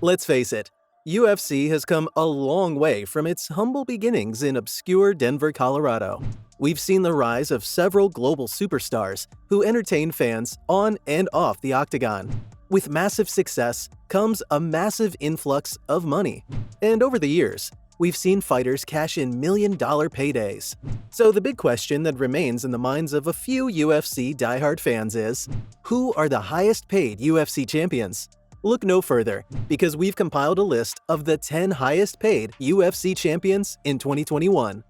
Let's face it, UFC has come a long way from its humble beginnings in obscure Denver, Colorado. We've seen the rise of several global superstars who entertain fans on and off the octagon. With massive success comes a massive influx of money. And over the years, we've seen fighters cash in million-dollar paydays. So the big question that remains in the minds of a few UFC diehard fans is, who are the highest-paid UFC champions? Look no further, because we've compiled a list of the 10 highest-paid UFC champions in 2021.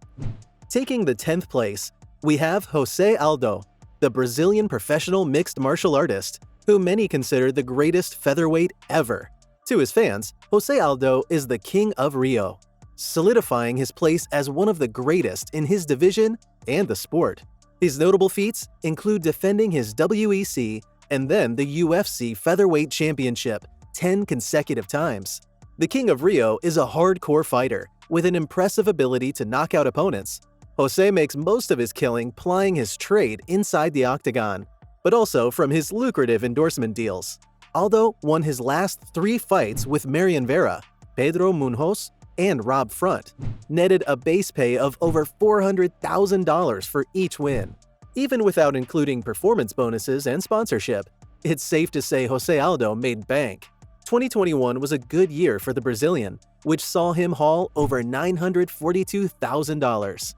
Taking the 10th place, we have Jose Aldo, the Brazilian professional mixed martial artist, who many consider the greatest featherweight ever. To his fans, Jose Aldo is the King of Rio, solidifying his place as one of the greatest in his division and the sport. His notable feats include defending his WEC and then the UFC Featherweight Championship 10 consecutive times. The King of Rio is a hardcore fighter with an impressive ability to knock out opponents. Jose makes most of his killing plying his trade inside the octagon, but also from his lucrative endorsement deals. Aldo won his last 3 fights with Marion Vera, Pedro Munhoz, and Rob Front, netted a base pay of over $400,000 for each win. Even without including performance bonuses and sponsorship, it's safe to say Jose Aldo made bank. 2021 was a good year for the Brazilian, which saw him haul over $942,000.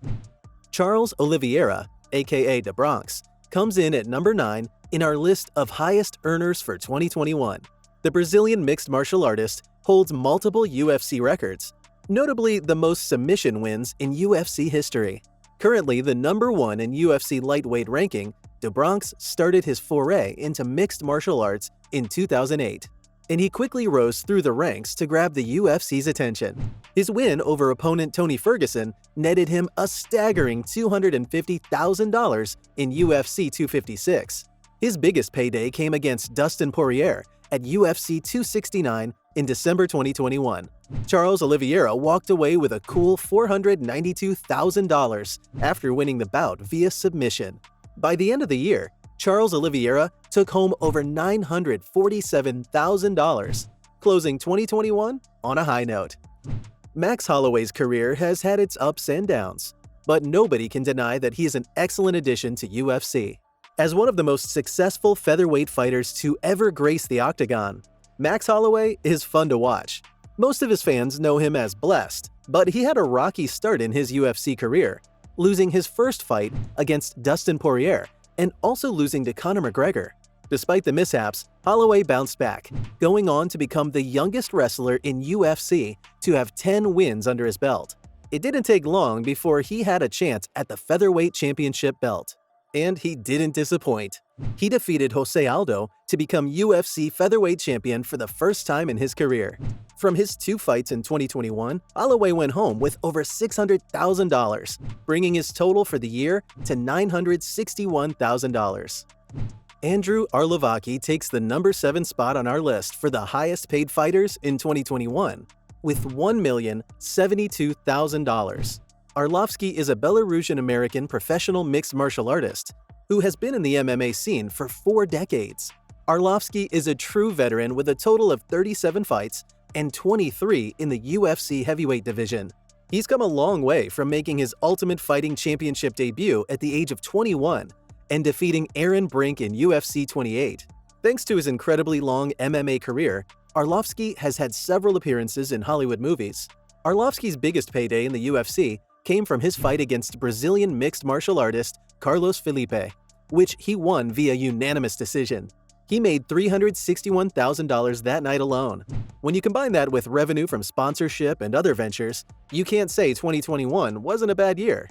Charles Oliveira, aka The Bronx, comes in at number 9 in our list of highest earners for 2021. The Brazilian mixed martial artist holds multiple UFC records, notably the most submission wins in UFC history. Currently the number 1 in UFC lightweight ranking, De Bronx started his foray into mixed martial arts in 2008, and he quickly rose through the ranks to grab the UFC's attention. His win over opponent Tony Ferguson netted him a staggering $250,000 in UFC 256. His biggest payday came against Dustin Poirier at UFC 269 in December 2021. Charles Oliveira walked away with a cool $492,000 after winning the bout via submission. By the end of the year, Charles Oliveira took home over $947,000, closing 2021 on a high note. Max Holloway's career has had its ups and downs, but nobody can deny that he is an excellent addition to UFC. As one of the most successful featherweight fighters to ever grace the octagon, Max Holloway is fun to watch. Most of his fans know him as Blessed, but he had a rocky start in his UFC career, losing his first fight against Dustin Poirier and also losing to Conor McGregor. Despite the mishaps, Holloway bounced back, going on to become the youngest wrestler in UFC to have 10 wins under his belt. It didn't take long before he had a chance at the featherweight championship belt. And he didn't disappoint. He defeated Jose Aldo to become UFC featherweight champion for the first time in his career. From his 2 fights in 2021, Holloway went home with over $600,000, bringing his total for the year to $961,000. Andrei Arlovsky takes the number 7 spot on our list for the highest paid fighters in 2021, with $1,072,000. Arlovsky is a Belarusian-American professional mixed martial artist who has been in the MMA scene for 4 decades. Arlovsky is a true veteran with a total of 37 fights and 23 in the UFC heavyweight division. He's come a long way from making his Ultimate Fighting Championship debut at the age of 21 and defeating Aaron Brink in UFC 28. Thanks to his incredibly long MMA career, Arlovsky has had several appearances in Hollywood movies. Arlovsky's biggest payday in the UFC came from his fight against Brazilian mixed martial artist Carlos Felipe, which he won via unanimous decision. He made $361,000 that night alone. When you combine that with revenue from sponsorship and other ventures, you can't say 2021 wasn't a bad year.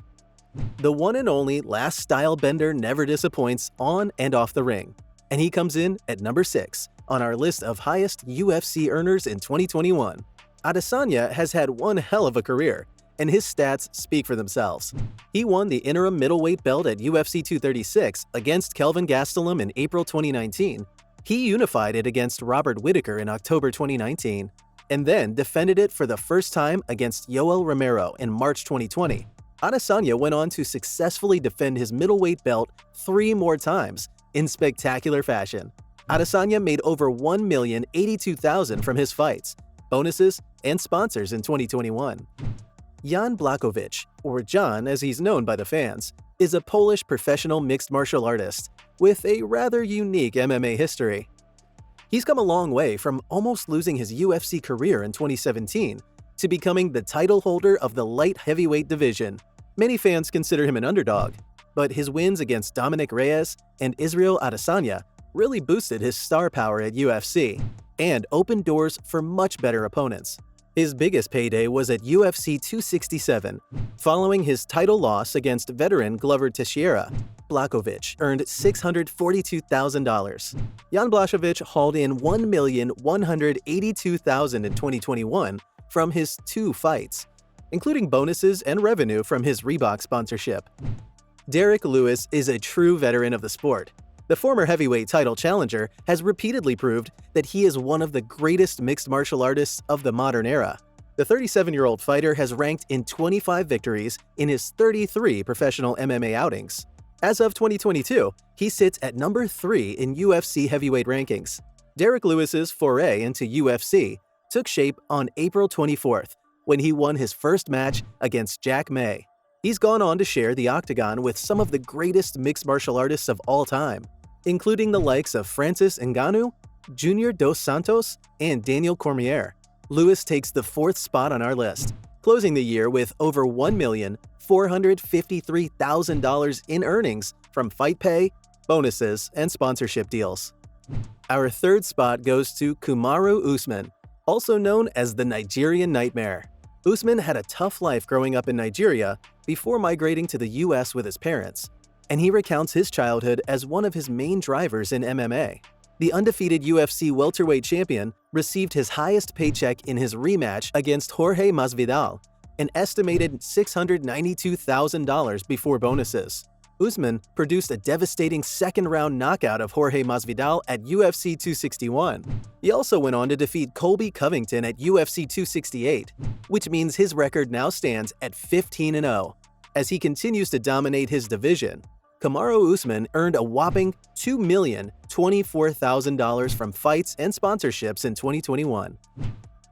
The one and only last stylebender never disappoints on and off the ring, and he comes in at number 6 on our list of highest UFC earners in 2021. Adesanya has had one hell of a career, and his stats speak for themselves. He won the interim middleweight belt at UFC 236 against Kelvin Gastelum in April 2019. He unified it against Robert Whittaker in October 2019, and then defended it for the first time against Yoel Romero in March 2020. Adesanya went on to successfully defend his middleweight belt 3 more times in spectacular fashion. Adesanya made over $1,082,000 from his fights, bonuses, and sponsors in 2021. Jan Blachowicz, or John as he's known by the fans, is a Polish professional mixed martial artist with a rather unique MMA history. He's come a long way from almost losing his UFC career in 2017 to becoming the title holder of the light heavyweight division. Many fans consider him an underdog, but his wins against Dominic Reyes and Israel Adesanya really boosted his star power at UFC and opened doors for much better opponents. His biggest payday was at UFC 267. Following his title loss against veteran Glover Teixeira, Blachowicz earned $642,000. Jan Blachowicz hauled in $1,182,000 in 2021 from his 2 fights, including bonuses and revenue from his Reebok sponsorship. Derrick Lewis is a true veteran of the sport. The former heavyweight title challenger has repeatedly proved that he is one of the greatest mixed martial artists of the modern era. The 37-year-old fighter has ranked in 25 victories in his 33 professional MMA outings. As of 2022, he sits at number 3 in UFC heavyweight rankings. Derrick Lewis's foray into UFC took shape on April 24th when he won his first match against Jack May. He's gone on to share the octagon with some of the greatest mixed martial artists of all time, including the likes of Francis Ngannou, Junior Dos Santos, and Daniel Cormier. Lewis takes the 4th spot on our list, closing the year with over $1,453,000 in earnings from fight pay, bonuses, and sponsorship deals. Our 3rd spot goes to Kamaru Usman, also known as the Nigerian Nightmare. Usman had a tough life growing up in Nigeria before migrating to the US with his parents, and he recounts his childhood as one of his main drivers in MMA. The undefeated UFC welterweight champion received his highest paycheck in his rematch against Jorge Masvidal, an estimated $692,000 before bonuses. Usman produced a devastating second-round knockout of Jorge Masvidal at UFC 261. He also went on to defeat Colby Covington at UFC 268, which means his record now stands at 15-0. As he continues to dominate his division, Kamaru Usman earned a whopping $2,024,000 from fights and sponsorships in 2021.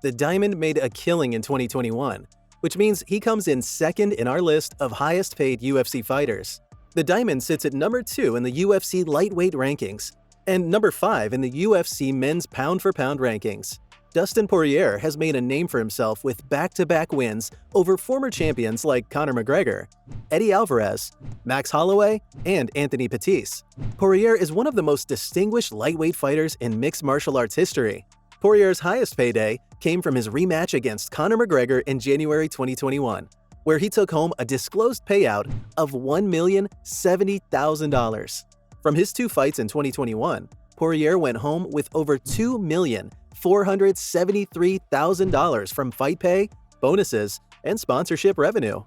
The Diamond made a killing in 2021, which means he comes in 2nd in our list of highest-paid UFC fighters. The Diamond sits at number 2 in the UFC lightweight rankings and number 5 in the UFC men's pound-for-pound rankings. Dustin Poirier has made a name for himself with back-to-back wins over former champions like Conor McGregor, Eddie Alvarez, Max Holloway, and Anthony Pettis. Poirier is one of the most distinguished lightweight fighters in mixed martial arts history. Poirier's highest payday came from his rematch against Conor McGregor in January 2021, where he took home a disclosed payout of $1,070,000. From his 2 fights in 2021, Poirier went home with over $2,473,000 from fight pay, bonuses, and sponsorship revenue.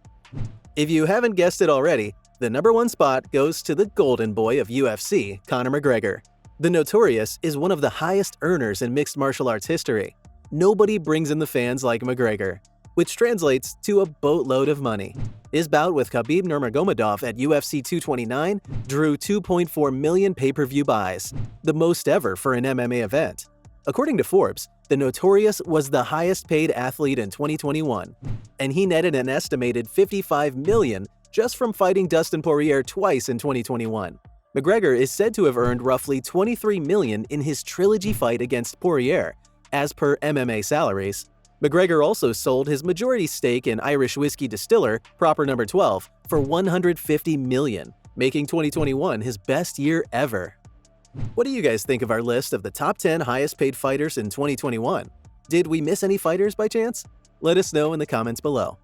If you haven't guessed it already, the number 1 spot goes to the golden boy of UFC, Conor McGregor. The Notorious is one of the highest earners in mixed martial arts history. Nobody brings in the fans like McGregor, which translates to a boatload of money. His bout with Khabib Nurmagomedov at UFC 229 drew 2.4 million pay-per-view buys, the most ever for an MMA event. According to Forbes, the Notorious was the highest-paid athlete in 2021, and he netted an estimated $55 million just from fighting Dustin Poirier twice in 2021. McGregor is said to have earned roughly $23 million in his trilogy fight against Poirier, as per MMA salaries. McGregor also sold his majority stake in Irish whiskey distiller Proper No. 12 for $150 million, making 2021 his best year ever. What do you guys think of our list of the top 10 highest-paid fighters in 2021? Did we miss any fighters by chance? Let us know in the comments below.